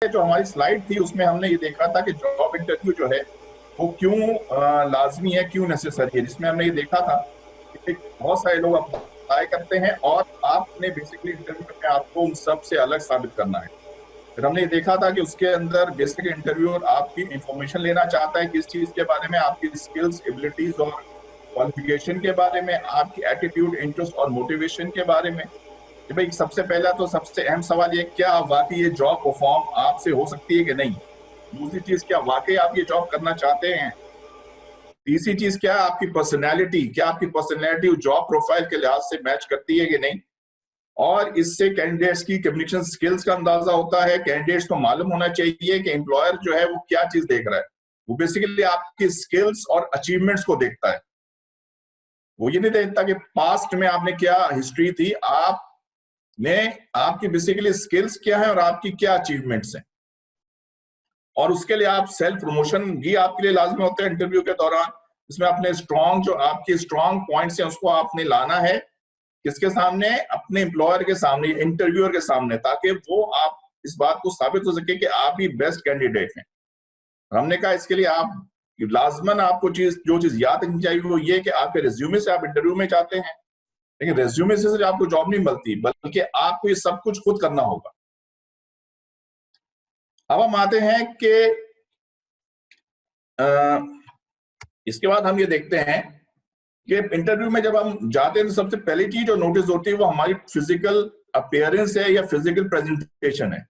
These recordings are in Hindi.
जो हमारी स्लाइड थी उसमें हमने ये देखा था कि जॉब इंटरव्यू जो है वो क्यों लाजमी है, क्यों नेसेसरी है, जिसमें हमने ये देखा था कि बहुत सारे लोग अप्लाई करते हैं और आपने बेसिकली इंटरव्यू में आपको उन सब से अलग साबित करना है। फिर हमने ये देखा था कि उसके अंदर बेसिकली इंटरव्यूअर आपकी इंफॉर्मेशन लेना चाहता है, किस चीज के बारे में, आपकी स्किल्स, एबिलिटीज और क्वालिफिकेशन के बारे में, आपकी एटीट्यूड, इंटरेस्ट और मोटिवेशन के बारे में। कि भाई सबसे पहला तो सबसे अहम सवाल ये, क्या वाकई ये जॉब परफॉर्म आपसे हो सकती है कि नहीं। दूसरी चीज, क्या वाकई आप ये जॉब करना चाहते हैं। तीसरी चीज, क्या आपकी पर्सनैलिटी जॉब प्रोफाइल के लिहाज से मैच करती है कि नहीं। और इससे कैंडिडेट्स की कम्युनिकेशन स्किल्स का अंदाजा होता है। कैंडिडेट्स को मालूम होना चाहिए कि एम्प्लॉयर जो है वो क्या चीज देख रहा है। वो बेसिकली आपकी स्किल्स और अचीवमेंट्स को देखता है। वो ये नहीं देखता कि पास्ट में आपने क्या हिस्ट्री थी, आपकी बेसिकली स्किल्स क्या है और आपकी क्या अचीवमेंट्स हैं। और उसके लिए आप सेल्फ प्रमोशन भी आपके लिए लाजमी होता है इंटरव्यू के दौरान। इसमें अपने जो आपके स्ट्रॉन्ग पॉइंट्स हैं उसको आपने लाना है, किसके सामने, अपने एम्प्लॉयर के सामने, इंटरव्यूअर के सामने, ताकि वो आप इस बात को साबित हो सके कि आप ही बेस्ट कैंडिडेट हैं। हमने कहा इसके लिए आप लाजमन आपको जो चीज याद रखनी चाहिए वो ये कि आपके रिज्यूमे से आप इंटरव्यू में जाते हैं, लेकिन रिज्यूमे से आपको जॉब नहीं मिलती, बल्कि आपको ये सब कुछ खुद करना होगा। अब हम आते हैं कि इसके बाद हम ये देखते हैं कि इंटरव्यू में जब हम जाते हैं तो सबसे पहली चीज जो नोटिस होती है वो हमारी फिजिकल अपीयरेंस है या फिजिकल प्रेजेंटेशन है।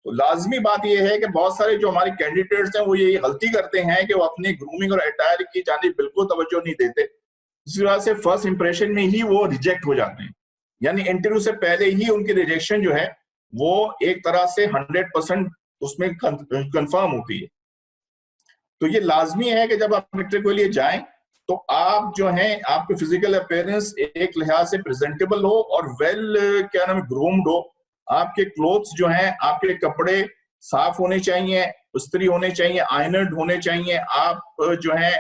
तो लाजमी बात यह है कि बहुत सारे जो हमारे कैंडिडेट्स हैं वो ये गलती करते हैं कि वो अपनी ग्रूमिंग और अटायर की जानिब बिल्कुल तवज्जो नहीं देते। इस वजह से फर्स्ट इंप्रेशन में ही वो रिजेक्ट हो जाते हैं, यानी इंटरव्यू से पहले ही उनकी रिजेक्शन जो है वो एक तरह से 100% उसमें कंफर्म होती है। तो ये लाजमी है कि जब आप इंटरव्यू के लिए जाएं तो आप जो हैं आपके फिजिकल अपीयरेंस एक लिहाज से प्रेजेंटेबल हो और क्या नाम है, ग्रूम्ड हो। आपके क्लोथ्स जो हैं, आपके कपड़े साफ होने चाहिए, इस्त्री होने चाहिए, आयरन्ड होने चाहिए। आप जो है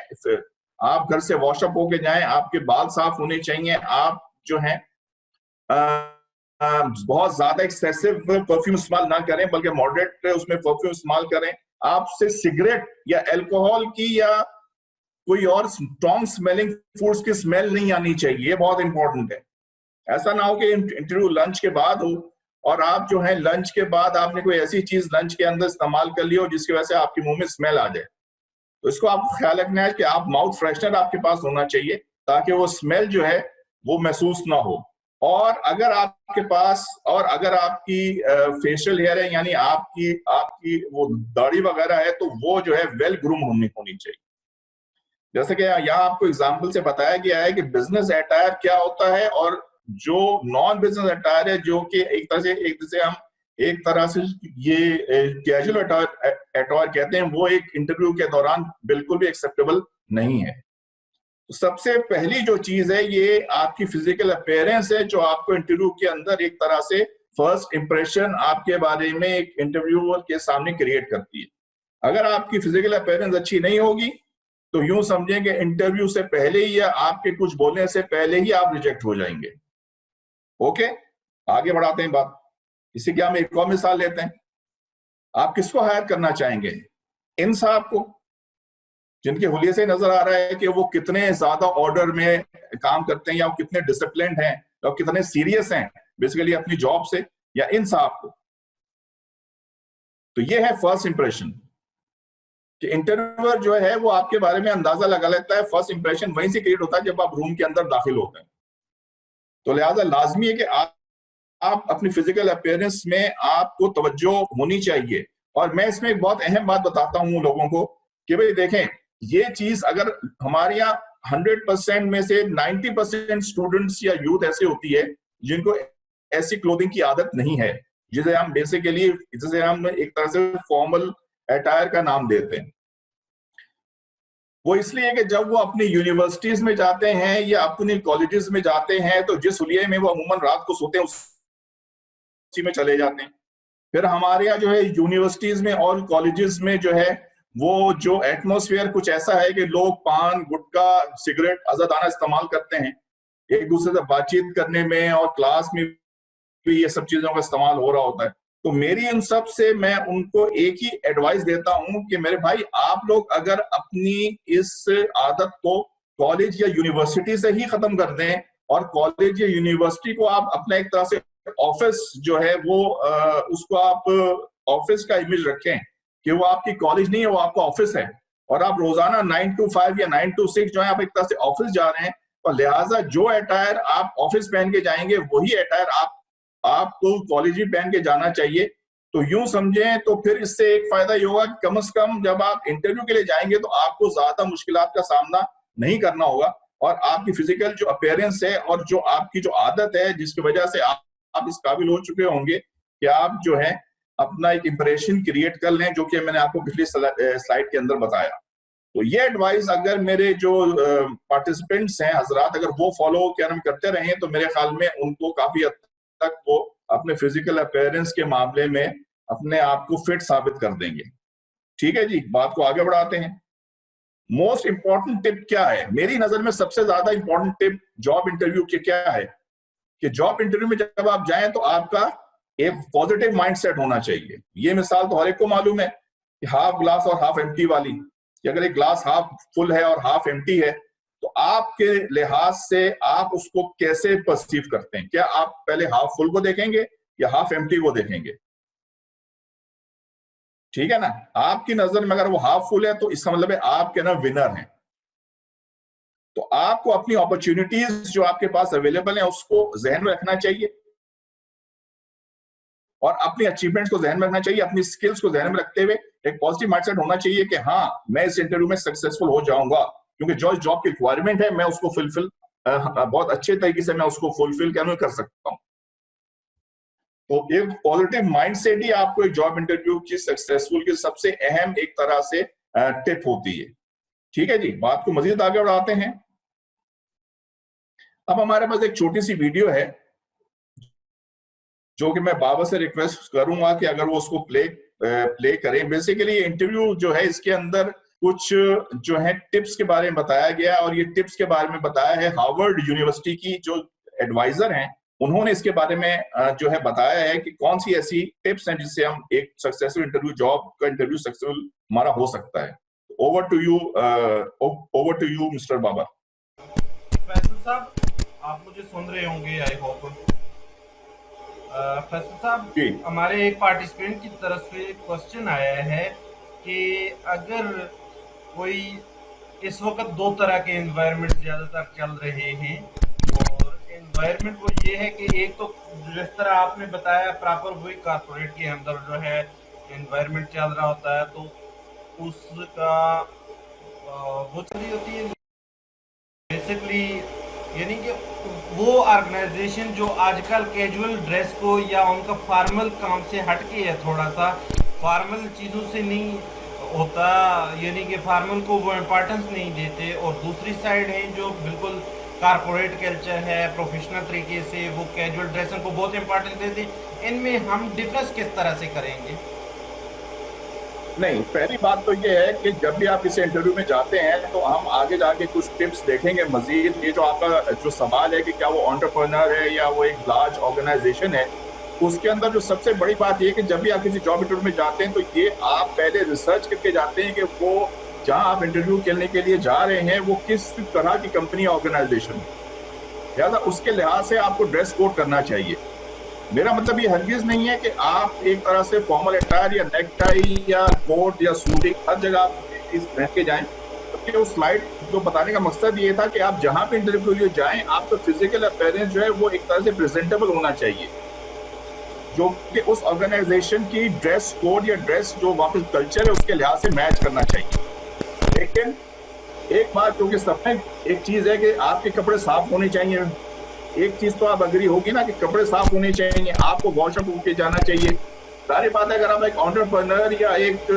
आप घर से वॉशअप होके जाएं, आपके बाल साफ होने चाहिए। आप जो है बहुत ज्यादा एक्सेसिव परफ्यूम इस्तेमाल ना करें, बल्कि मॉडरेट उसमें परफ्यूम इस्तेमाल करें। आपसे सिगरेट या अल्कोहल की या कोई और स्ट्रॉन्ग स्मेलिंग फूड्स की स्मेल नहीं आनी चाहिए, ये बहुत इंपॉर्टेंट है। ऐसा ना हो कि इंटरव्यू लंच के बाद हो और आप जो है लंच के बाद आपने कोई ऐसी चीज लंच के अंदर इस्तेमाल कर ली हो जिसकी वजह से आपके मुंह में स्मेल आ जाए। तो इसको आपको ख्याल रखना है कि आप माउथ फ्रेशनर आपके पास होना चाहिए ताकि वो स्मेल जो है वो महसूस ना हो। और अगर आपकी फेशियल हेयर है, यानी आपकी आपकी वो दाढ़ी वगैरह है, तो वो जो है वेल ग्रूम होनी चाहिए। जैसे कि यहाँ आपको एग्जाम्पल से बताया गया है कि बिजनेस अटायर क्या होता है और जो नॉन बिजनेस अटायर है, जो कि एक तरह से ये कैजुअल अटायर कहते हैं, वो एक इंटरव्यू के दौरान बिल्कुल भी एक्सेप्टेबल नहीं है। तो सबसे पहली जो चीज है ये आपकी फिजिकल अपीयरेंस है, जो आपको इंटरव्यू के अंदर एक तरह से फर्स्ट इंप्रेशन आपके बारे में एक इंटरव्यूअर के सामने क्रिएट करती है। अगर आपकी फिजिकल अपीयरेंस अच्छी नहीं होगी तो यूं समझें कि इंटरव्यू से पहले ही या आपके कुछ बोलने से पहले ही आप रिजेक्ट हो जाएंगे। ओके, आगे बढ़ाते हैं बात। इसी के हम एक और मिसाल लेते हैं। आप किसको हायर करना चाहेंगे? इन साहब को, जिनके हुलिये से नजर आ रहा है कि वो कितने ज्यादा ऑर्डर में काम करते हैं, या वो कितने डिसिप्लिन्ड हैं, या कितने सीरियस हैं बेसिकली अपनी जॉब से, या इन साहब को? तो ये है फर्स्ट इंप्रेशन कि इंटरव्यूअर जो है वो आपके बारे में अंदाजा लगा लेता है। फर्स्ट इंप्रेशन वहीं से क्रिएट होता है जब आप रूम के अंदर दाखिल होते हैं। तो लिहाजा लाजमी है कि आप अपनी फिजिकल अपीयरेंस में आपको तवज्जो होनी चाहिए। और मैं इसमें एक बहुत अहम बात बताता हूं लोगों को कि भाई देखें, ये चीज अगर हमारे यहाँ 100% में से 90% स्टूडेंट्स या यूथ ऐसे होती है जिनको ऐसी क्लोथिंग की आदत नहीं है, जिसे हम एक तरह से फॉर्मल अटायर का नाम देते हैं। वो इसलिए कि जब वो अपनी यूनिवर्सिटीज में जाते हैं या अपनी कॉलेजेस में जाते हैं तो जिस हुलिये में वो अमूमन रात को सोते हैं उसी में चले जाते हैं। फिर हमारे यहाँ जो है यूनिवर्सिटीज में और कॉलेजेस में जो है वो जो एटमॉस्फेयर कुछ ऐसा है कि लोग पान, गुटखा, सिगरेट आजादाना इस्तेमाल करते हैं, एक दूसरे से बातचीत करने में और क्लास में भी ये सब चीजों का इस्तेमाल हो रहा होता है। तो मेरी इन सब से मैं उनको एक ही एडवाइस देता हूं कि मेरे भाई, आप लोग अगर अपनी इस आदत को कॉलेज या यूनिवर्सिटी से ही खत्म कर दें और कॉलेज या यूनिवर्सिटी को आप अपना एक तरह से ऑफिस जो है वो उसको आप ऑफिस का इमेज रखें कि वो आपकी कॉलेज नहीं है, वो आपका ऑफिस है, और आप रोजाना 9 to 5 या 9 to 6 जो है आप एक तरह से ऑफिस जा रहे हैं, और लिहाजा जो अटायर आप ऑफिस पहन के जाएंगे वही अटायर आपको कॉलेज ही पहन के जाना चाहिए। तो यूं समझें तो फिर इससे एक फायदा ये होगा कि कम से कम जब आप इंटरव्यू के लिए जाएंगे तो आपको ज्यादा मुश्किलात का सामना नहीं करना होगा, और आपकी फिजिकल जो अपीयरेंस है और जो आपकी जो आदत है जिसकी वजह से आप इस काबिल हो चुके होंगे कि आप जो है अपना एक इंप्रेशन क्रिएट कर लें, जो कि मैंने आपको पिछली स्लाइड के अंदर बताया। तो ये एडवाइस अगर मेरे जो पार्टिसिपेंट्स हैं हजरात, अगर वो फॉलो करते रहें तो मेरे ख्याल में उनको काफी हद तक वो अपने फिजिकल अपीयरेंस के मामले में अपने आप को फिट साबित कर देंगे। ठीक है जी, बात को आगे बढ़ाते हैं। मोस्ट इंपॉर्टेंट टिप क्या है? मेरी नजर में सबसे ज्यादा इंपॉर्टेंट टिप जॉब इंटरव्यू की क्या है कि जॉब इंटरव्यू में जब आप जाएं तो आपका एक पॉजिटिव माइंडसेट होना चाहिए। ये मिसाल तो हर एक को मालूम है कि हाफ ग्लास और हाफ एम्प्टी वाली, कि अगर एक ग्लास हाफ फुल है और हाफ एम्प्टी है तो आपके लिहाज से आप उसको कैसे परसीव करते हैं? क्या आप पहले हाफ फुल को देखेंगे या हाफ एम्प्टी को देखेंगे? ठीक है ना, आपकी नजर में अगर वो हाफ फुल है तो इसका मतलब है आप क्या ना विनर हैं। तो आपको अपनी अपॉर्चुनिटीज जो आपके पास अवेलेबल है उसको जहन में रखना चाहिए, और अपनी अचीवमेंट्स को जहन में रखना चाहिए, अपनी स्किल्स को जहन में रखते हुए एक पॉजिटिव माइंडसेट होना चाहिए कि हाँ, मैं इस इंटरव्यू में सक्सेसफुल हो जाऊंगा, क्योंकि जो जॉब की रिक्वायरमेंट है मैं उसको फुलफिल बहुत अच्छे तरीके से मैं उसको फुलफिल कर सकता हूँ। तो एक पॉजिटिव माइंडसेट ही आपको एक जॉब इंटरव्यू की सक्सेसफुल की सबसे अहम एक तरह से टिप होती है। ठीक है जी, बात को मजीद आगे बढ़ाते हैं। अब हमारे पास एक छोटी सी वीडियो है जो कि मैं बाबा से रिक्वेस्ट करूंगा कि अगर वो उसको प्ले करें। बेसिकली इंटरव्यू जो है इसके अंदर कुछ जो है टिप्स के बारे में बताया गया, और ये टिप्स के बारे में बताया है हार्वर्ड यूनिवर्सिटी की जो एडवाइजर हैं, उन्होंने इसके बारे में जो है बताया है कि कौन सी ऐसी टिप्स हैं जिससे हम एक सक्सेसफुल इंटरव्यू, जॉब का इंटरव्यू सक्सेसफुल हमारा हो सकता है। ओवर टू यू मिस्टर बाबा। फैसल साहब, आप मुझे सुन रहे होंगे आई होप। फैसल साहब, हमारे एक पार्टिसिपेंट की तरफ से क्वेश्चन आया है कि अगर कोई इस वक्त दो तरह के एनवायरनमेंट ज़्यादातर चल रहे हैं, और एनवायरनमेट वो ये है कि एक तो जिस तरह आपने बताया प्रॉपर वही कारपोरेट के अंदर जो है एनवायरनमेंट चल रहा होता है, तो उसका वो चली होती है बेसिकली, यानी कि वो ऑर्गेनाइजेशन जो आजकल कैजुअल ड्रेस को या उनका फॉर्मल काम से हटके है, थोड़ा सा फॉर्मल चीज़ों से नहीं होता, यानी कि फॉर्मल को वो इम्पोर्टेंस नहीं देते, और दूसरी साइड है जो बिल्कुल कारपोरेट कल्चर है, प्रोफेशनल तरीके से वो कैजुअल ड्रेसों को बहुत इम्पोर्टेंस देते। इनमें हम डिफरेंस किस तरह से करेंगे? नहीं, पहली बात तो ये है कि जब भी आप इस इंटरव्यू में जाते हैं तो हम आगे जाके कुछ टिप्स देखेंगे मजीद। ये जो आपका जो सवाल है कि क्या वो एंटरप्रेन्योर है या वो एक लार्ज ऑर्गेनाइजेशन है, उसके अंदर जो सबसे बड़ी बात ये है कि जब भी आप किसी जॉब इंटरव्यू में जाते हैं तो ये आप पहले रिसर्च करके जाते हैं कि वो जहां आप इंटरव्यू करने के लिए जा रहे हैं वो किस तरह की कंपनी ऑर्गेनाइजेशन है, लिहाजा उसके लिहाज से आपको ड्रेस कोड करना चाहिए। मेरा मतलब ये हरगिज नहीं है कि आप एक तरह से फॉर्मल अटायर या नेक टाई या कोट या सूटिंग हर जगह आप इस पहन के जाएं। तो उस स्लाइड जो बताने का मकसद ये था कि आप जहां पे इंटरव्यू के लिए जाएं, आपका फिजिकल अपीयरेंस जो है वो एक तरह से प्रेजेंटेबल होना चाहिए, जो कि उस ऑर्गेनाइजेशन की ड्रेस कोड या ड्रेस जो वहाँ पे कल्चर है उसके लिहाज से मैच करना चाहिए। लेकिन एक बात जो कि सब में एक चीज है कि आपके कपड़े साफ होने चाहिए। एक चीज तो आप अग्री होगी ना कि कपड़े साफ होने चाहिए, आपको वॉशअप होके जाना चाहिए। सारी बात है, अगर आप एक एंटरप्रेन्योर या एक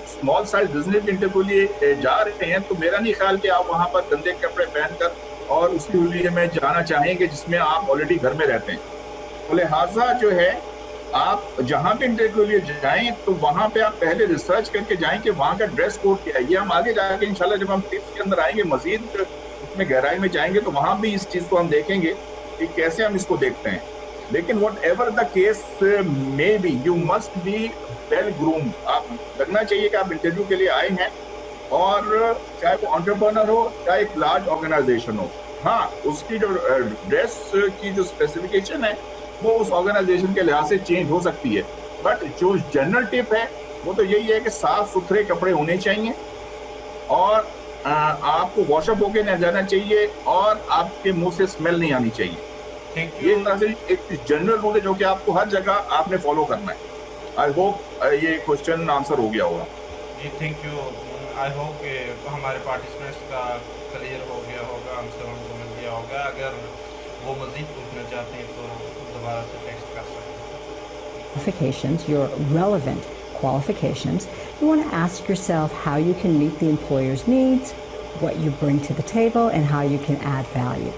स्मॉल साइज बिजनेस इंटरव्यू लिए जा रहे हैं तो मेरा नहीं ख्याल कि आप वहां पर गंदे कपड़े पहनकर और उसके लिए में जाना चाहेंगे जिसमें आप ऑलरेडी घर में रहते हैं। तो लिहाजा जो है आप जहां पे इंटरव्यू लिए जाएं तो वहां पे आप पहले रिसर्च करके जाएं कि वहां का ड्रेस कोड क्या है। ये हम आगे जाके इंशाल्लाह जब हम टिप्स के अंदर आएंगे मजीद उसमें गहराई में जाएंगे तो वहां भी इस चीज को हम देखेंगे कि कैसे हम इसको देखते हैं। लेकिन what ever the case may be, you must be well groomed. आप लगना चाहिए कि आप इंटरव्यू के लिए आए हैं, और चाहे वो एंटरप्रेन्योर हो, चाहे एक लार्ज ऑर्गेनाइजेशन हो। हाँ, उसकी जो ड्रेस की जो स्पेसिफिकेशन है वो उस ऑर्गेनाइजेशन के लिहाज से चेंज हो सकती है, बट जो जनरल टिप है वो तो यही है कि साफ सुथरे कपड़े होने चाहिए, और आपको वॉशअप होके न जाना चाहिए, और आपके मुंह से स्मेल नहीं आनी चाहिए। ये तरह से एक जनरल रूल है जो कि आपको हर जगह आपने फॉलो करना है। आई होप ये क्वेश्चन आंसर हो गया होगा। जी थैंक यू। आई होप कि हमारे पार्टिसिपेंट्स का क्लियर हो गया होगा, आंसर उनको मिल गया होगा। अगर वो मज़ीद पूछना चाहते हैं तो दोबारा से टेक्स्ट कर सकते हैं। Qualifications, your relevant qualifications. You want to ask yourself how you can meet the employer's needs, what you bring to the table, and how you can add value.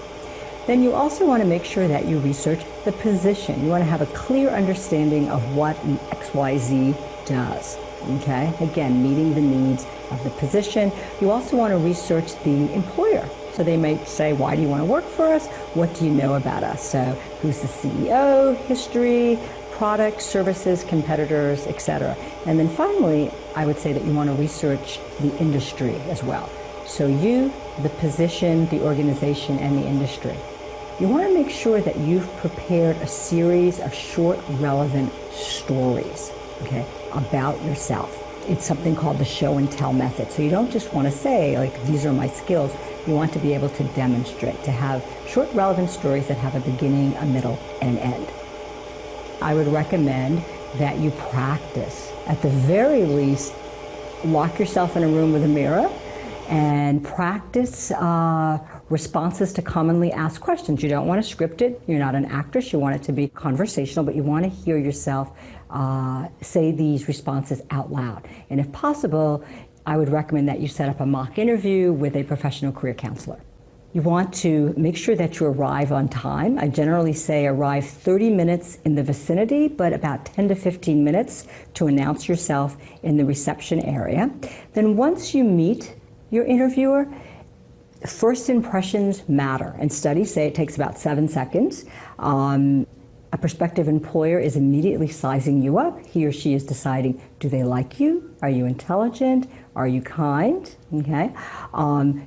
Then you also want to make sure that you research the position. You want to have a clear understanding of what an XYZ does. Okay? Again, meeting the needs of the position. You also want to research the employer. So they might say, why do you want to work for us? What do you know about us? So who's the CEO, history, products, services, competitors, etc. And then finally, I would say that you want to research the industry as well. So you, the position, the organization, and the industry. You want to make sure that you've prepared a series of short, relevant stories, okay, about yourself. It's something called the show and tell method. So you don't just want to say, like, these are my skills. You want to be able to demonstrate, to have short, relevant stories that have a beginning, a middle, and an end. I would recommend that you practice. At the very least, lock yourself in a room with a mirror and practice responses to commonly asked questions. You don't want to script it. You're not an actress. You want it to be conversational, but you want to hear yourself say these responses out loud. And if possible, I would recommend that you set up a mock interview with a professional career counselor. You want to make sure that you arrive on time. I generally say arrive 30 minutes in the vicinity, but about 10 to 15 minutes to announce yourself in the reception area. Then once you meet your interviewer, first impressions matter, and studies say it takes about 7 seconds. A prospective employer is immediately sizing you up. He or she is deciding, do they like you? Are you intelligent? Are you kind? Okay.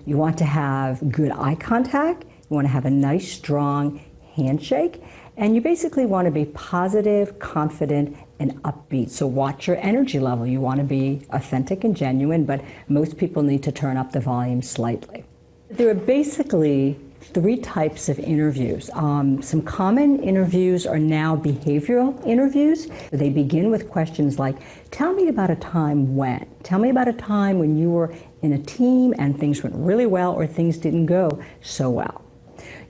You want to have good eye contact. You want to have a nice, strong handshake. And you basically want to be positive, confident, and upbeat. So watch your energy level. You want to be authentic and genuine, but most people need to turn up the volume slightly. There are basically 3 types of interviews. Some common interviews are now behavioral interviews. They begin with questions like, tell me about a time when. Tell me about a time when you were in a team and things went really well or things didn't go so well.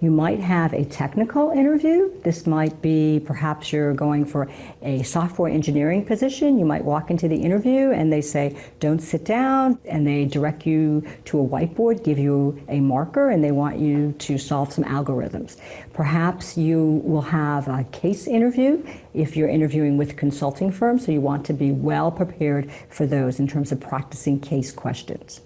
You might have a technical interview. This might be perhaps you're going for a software engineering position. You might walk into the interview and they say, don't sit down, and they direct you to a whiteboard, give you a marker, and they want you to solve some algorithms. Perhaps you will have a case interview if you're interviewing with consulting firms, so you want to be well prepared for those in terms of practicing case questions.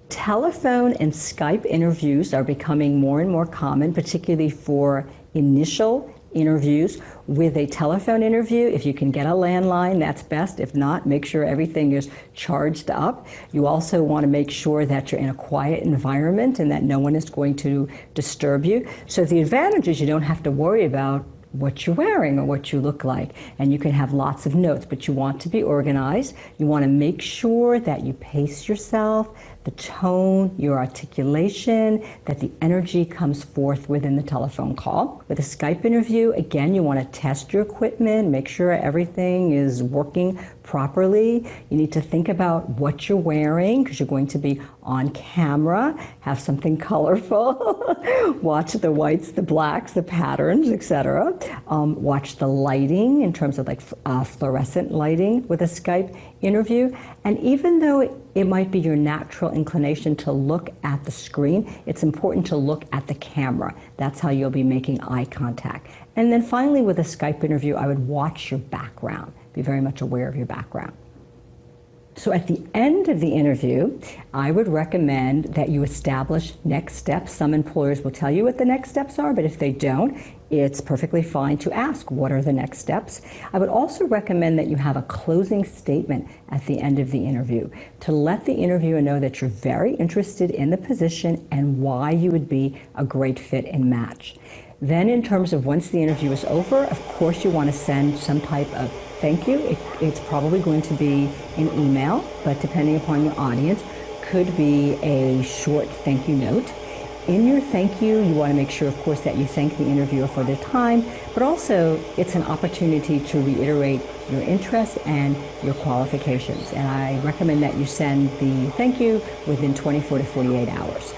Telephone and Skype interviews are becoming more and more common, particularly for initial interviews. With a telephone interview, if you can get a landline, that's best. If not, make sure everything is charged up. You also want to make sure that you're in a quiet environment and that no one is going to disturb you. So the advantage is you don't have to worry about what you're wearing or what you look like, and you can have lots of notes, but you want to be organized. You want to make sure that you pace yourself, the tone, your articulation, that the energy comes forth within the telephone call. With a Skype interview, again, you want to test your equipment, make sure everything is working properly. You need to think about what you're wearing because you're going to be on camera. Have something colorful. Watch the whites, the blacks, the patterns, etc. Watch the lighting in terms of like fluorescent lighting with a Skype interview. And even though it might be your natural inclination to look at the screen, it's important to look at the camera. That's how you'll be making eye contact. And then finally, with a Skype interview, I would watch your background. Be very much aware of your background. So at the end of the interview, I would recommend that you establish next steps. Some employers will tell you what the next steps are, but if they don't, it's perfectly fine to ask, what are the next steps? I would also recommend that you have a closing statement at the end of the interview to let the interviewer know that you're very interested in the position and why you would be a great fit and match. Then in terms of once the interview is over, of course you want to send some type of thank you. It's probably going to be an email, but depending upon your audience, could be a short thank you note. In your thank you, you want to make sure, of course, that you thank the interviewer for their time, but also it's an opportunity to reiterate your interest and your qualifications. And I recommend that you send the thank you within 24 to 48 hours.